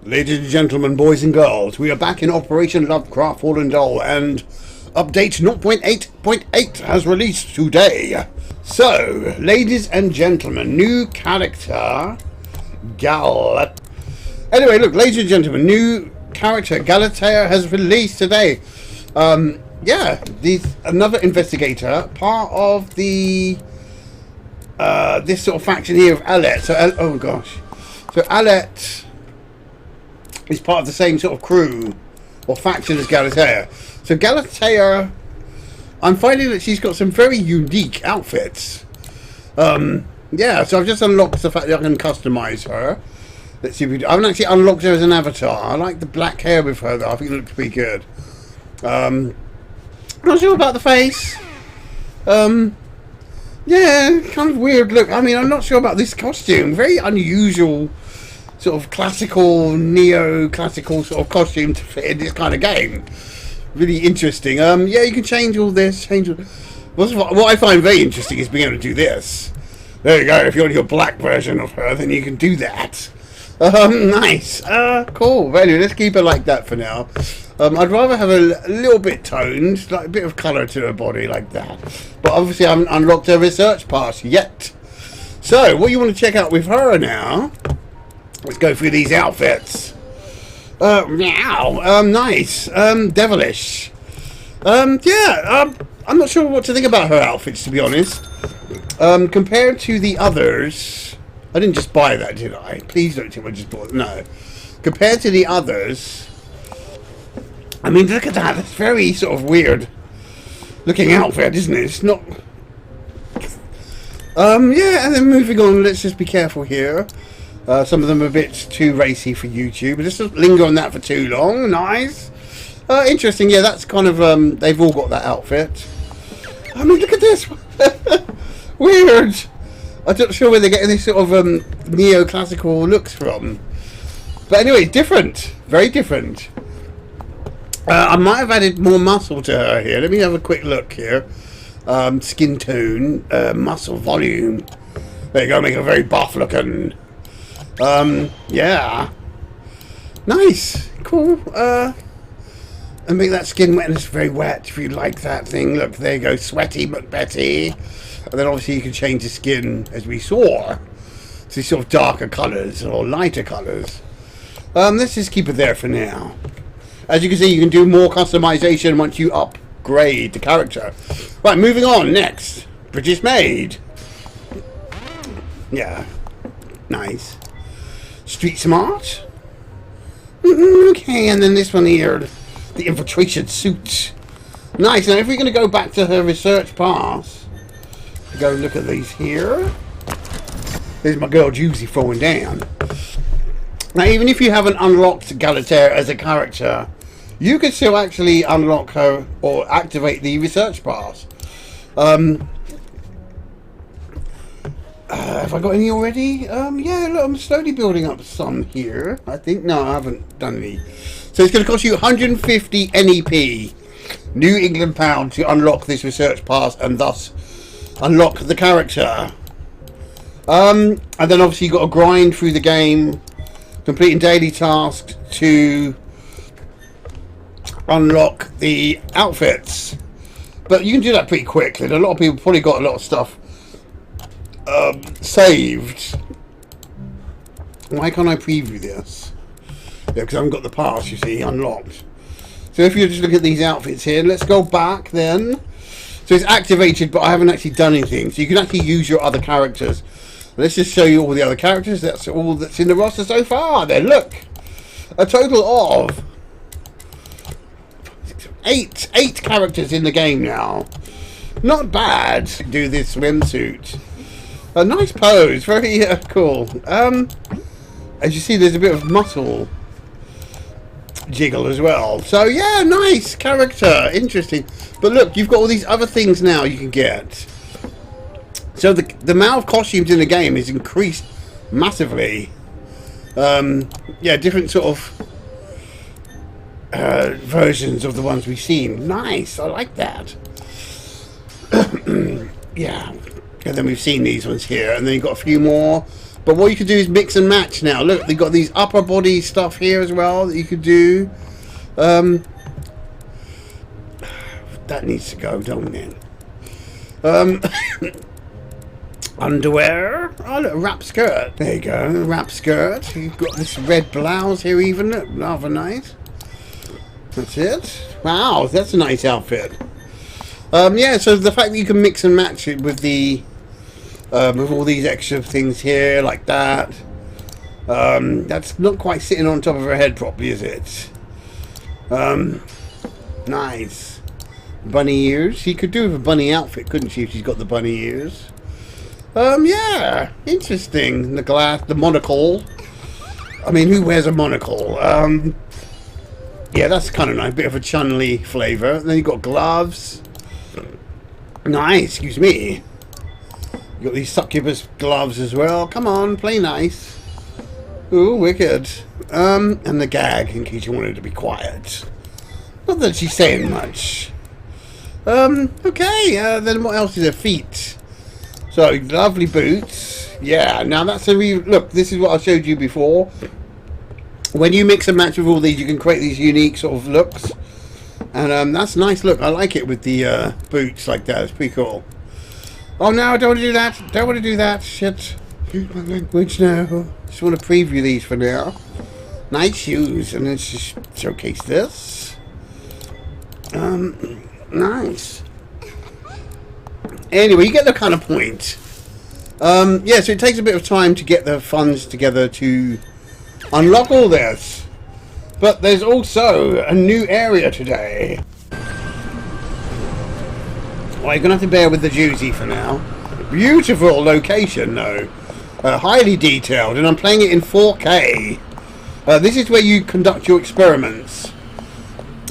Ladies and gentlemen, boys and girls, we are back in Operation Lovecraft Fallen Doll, and update 0.8.8 has released today. So, ladies and gentlemen, new character, Galata. Anyway, look, ladies and gentlemen, new character, Galatea, has released today. Yeah, another investigator, part of the, this sort of faction here of Alet. So, oh gosh. So, Alet is part of the same sort of crew or faction as Galatea. So Galatea, I'm finding that she's got some very unique outfits. Yeah, so I've just unlocked the fact that I can customize her. Let's see if we do. I haven't actually unlocked her as an avatar. I like the black hair with her though. I think it looks pretty good. Not sure about the face. Yeah, kind of weird look. I mean, I'm not sure about this costume. Very unusual sort of classical, neo-classical sort of costume to fit in this kind of game. Really interesting. Yeah, you can change all this. What I find very interesting is being able to do this. There you go. If you're your black version of her, then you can do that. Nice. Cool. But anyway, let's keep her like that for now. I'd rather have a little bit toned, like a bit of colour to her body like that. But obviously I haven't unlocked her research pass yet. So, what you want to check out with her now, let's go through these outfits. Nice. Devilish. Yeah, I'm not sure what to think about her outfits, to be honest. Compared to the others, I didn't just buy that, did I? Please don't think I just bought it. No. Compared to the others, I mean, look at that. It's very sort of weird looking outfit, isn't it? It's not... yeah, and then moving on, let's just be careful here. Some of them are a bit too racy for YouTube. Let's just linger on that for too long. Nice. Interesting. Yeah, that's kind of... they've all got that outfit. I mean, look at this. Weird. I'm not sure where they're getting this sort of neo-classical looks from. But anyway, different. Very different. I might have added more muscle to her here. Let me have a quick look here. Skin tone. Muscle volume. There you go. Make her very buff looking. Yeah. Nice. Cool. And make that skin wetness very wet if you like that thing. Look, there you go. Sweaty McBetty. And then obviously you can change the skin, as we saw, to these sort of darker colours or lighter colours. Let's just keep it there for now. As you can see, you can do more customization once you upgrade the character. Right, moving on. Next. British made. Yeah. Nice. Street smart. Okay, and then this one here, the infiltration suit. Nice. Now, if we're going to go back to her research pass, go look at these here. There's my girl Juicy throwing down. Now, even if you haven't unlocked Galatea as a character, you can still actually unlock her or activate the research pass. Have I got any already? Yeah, look, I'm slowly building up some here. I think, no, I haven't done any. So it's going to cost you 150 NEP, New England pound, to unlock this research pass and thus unlock the character. And then obviously you've got to grind through the game, completing daily tasks to unlock the outfits. But you can do that pretty quickly. A lot of people probably got a lot of stuff saved. Why can't I preview this? Yeah, because I haven't got the pass, you see, unlocked. So if you just look at these outfits here, let's go back then. So it's activated, but I haven't actually done anything. So you can actually use your other characters. Let's just show you all the other characters. That's all that's in the roster so far. Then look, a total of eight characters in the game now. Not bad. Do this swimsuit. A nice pose, very cool. As you see, there's a bit of muscle jiggle as well. So yeah, nice character, interesting. But look, you've got all these other things now you can get. So the amount of costumes in the game is increased massively. Yeah, different sort of versions of the ones we've seen. Nice, I like that. Yeah. And then we've seen these ones here, and then you've got a few more But what you could do is mix and match now. Look, they've got these upper body stuff here as well that you could do. That needs to go, don't it? Underwear. Oh, look, wrap skirt. There you go, wrap skirt. You've got this red blouse here even. Look, rather nice. That's it. Wow, that's a nice outfit. Yeah, so the fact that you can mix and match it with the with all these extra things here like that, that's not quite sitting on top of her head properly, is it? Nice. Bunny ears. She could do with a bunny outfit, couldn't she, if she's got the bunny ears? Yeah, interesting. The glass, the monocle. I mean, who wears a monocle? Yeah, that's kind of nice. Bit of a Chun-Li flavour. Then you've got gloves. Nice, excuse me. You got these succubus gloves as well. Come on, play nice. Ooh, wicked. And the gag, in case you wanted to be quiet. Not that she's saying much. Okay, then what else is her feet? So, lovely boots. Yeah, now that's a look, this is what I showed you before. When you mix and match with all these, you can create these unique sort of looks. And that's a nice look. I like it with the boots like that. It's pretty cool. Oh no, I don't want to do that. Don't want to do that. Shit. Use my language now. Just want to preview these for now. Nice shoes. And let's just showcase this. Nice. Anyway, you get the kind of point. Yeah, so it takes a bit of time to get the funds together to unlock all this. But there's also a new area today. Well, you're going to have to bear with the doozy for now. Beautiful location, though. Highly detailed, and I'm playing it in 4K. This is where you conduct your experiments.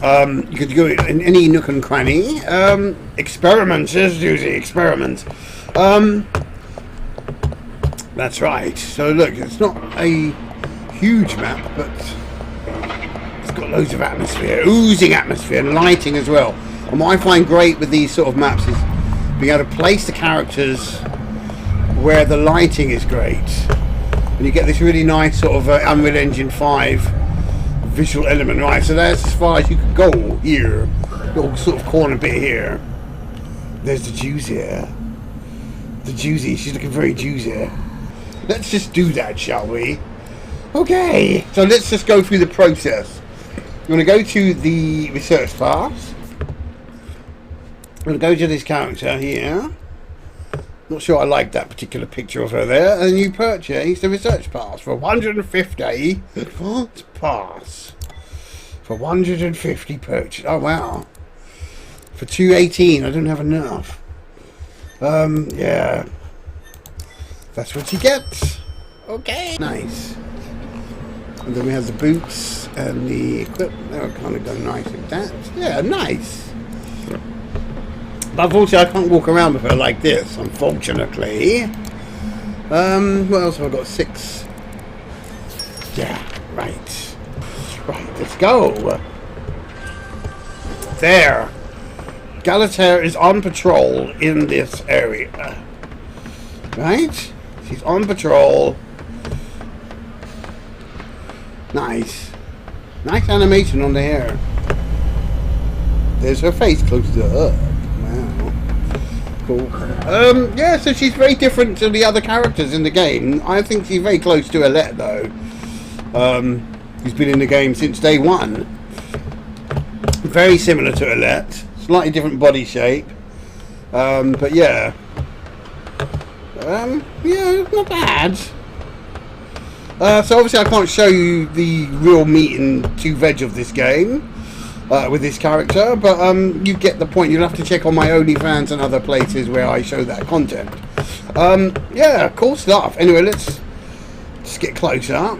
You could go in any nook and cranny. Experiments, yes, doozy, experiments. That's right. So look, it's not a huge map, but it's got loads of atmosphere, oozing atmosphere, and lighting as well. And what I find great with these sort of maps is being able to place the characters where the lighting is great, and you get this really nice sort of Unreal Engine 5 visual element. Right, so that's as far as you can go here. Little sort of corner bit here. There's the juicy. The juicy. She's looking very juicy. Let's just do that, shall we? Okay, so let's just go through the process. I'm going to go to the research pass. I'm going to go to this character here. Not sure I like that particular picture of her there. And you purchase the research pass for 150. Advanced pass. For 150 purchase. Oh, wow. For 218, I don't have enough. Yeah. That's what you get. Okay. Nice. And then we have the boots and the equipment. They'll kind of go nice with that. Yeah, nice. But unfortunately, I can't walk around with her like this, unfortunately. What else have I got? 6. Yeah, right. Right, let's go. There. Galatea is on patrol in this area. Right? She's on patrol. Nice. Nice animation on the hair. There's her face close up. Wow. Cool. Yeah, so she's very different to the other characters in the game. I think she's very close to Alet, though. Who's been in the game since day one. Very similar to Alet. Slightly different body shape. But yeah. Yeah, not bad. So obviously I can't show you the real meat and to veg of this game with this character, but you get the point. You'll have to check on my OnlyFans and other places where I show that content. Yeah, cool stuff. Anyway, let's just get close up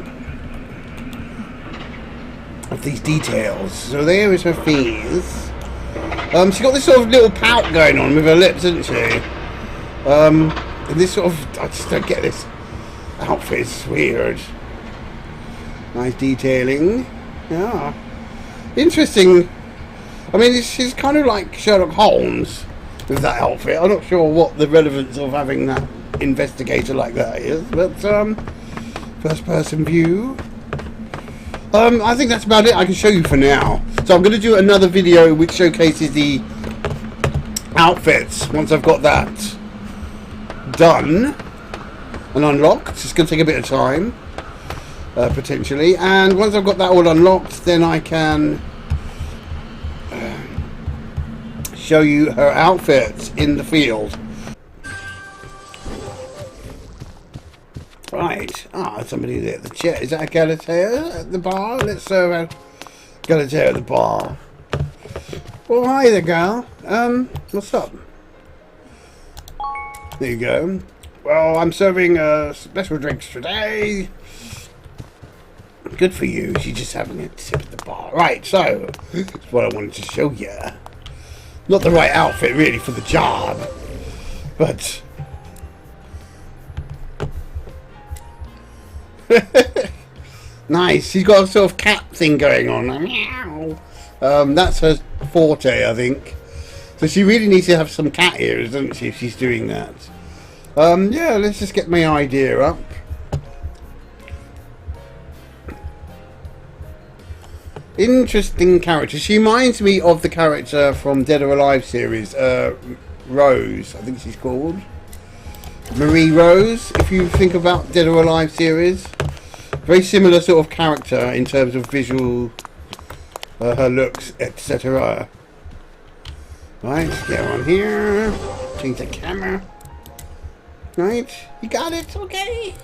of these details. So there is her fees. She's got this sort of little pout going on with her lips, isn't she? And this sort of, I just don't get this outfit. It's weird. Nice detailing. Yeah. Interesting. I mean, she's kind of like Sherlock Holmes with that outfit. I'm not sure what the relevance of having that investigator like that is. But first person view. I think that's about it I can show you for now. So I'm going to do another video which showcases the outfits once I've got that done and unlocked. It's going to take a bit of time, potentially. And once I've got that all unlocked, then I can show you her outfits in the field. Right. Ah, somebody there at the chair. Is that a Galatea at the bar? Let's serve a Galatea at the bar. Oh, hi there, girl. What's up? There you go. Well, I'm serving special drinks today. Good for you. She's just having a sip at the bar. Right, so that's what I wanted to show you. Not the right outfit, really, for the job, but nice. She's got a sort of cat thing going on. That's her forte, I think. So she really needs to have some cat ears, doesn't she, if she's doing that? Yeah, let's just get my idea up. Interesting character. She reminds me of the character from Dead or Alive series, Rose, I think she's called. Marie Rose, if you think about Dead or Alive series. Very similar sort of character in terms of visual, her looks, etc. Right, let's get her on here. Change the camera. Right, you got it, okay.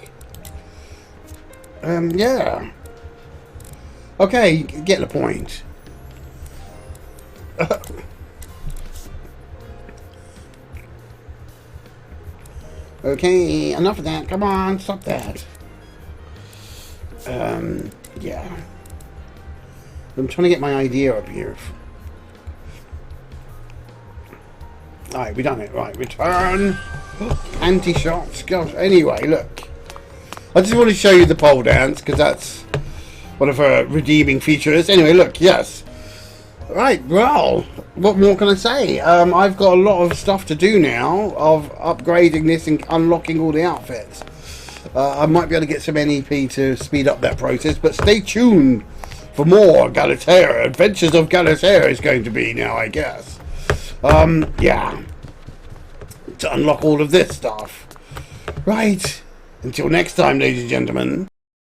Yeah. Okay, get the point. Okay, enough of that. Come on, stop that. Yeah. I'm trying to get my idea up here. Alright, we done it. Right, return. Anti-shots. Gosh, anyway, look. I just want to show you the pole dance, because that's one of her redeeming features. Anyway, look, yes. Right, well, what more can I say? I've got a lot of stuff to do now of upgrading this and unlocking all the outfits. I might be able to get some NEP to speed up that process, but stay tuned for more Galatea. Adventures of Galatea is going to be now, I guess. Yeah. To unlock all of this stuff. Right. Until next time, ladies and gentlemen.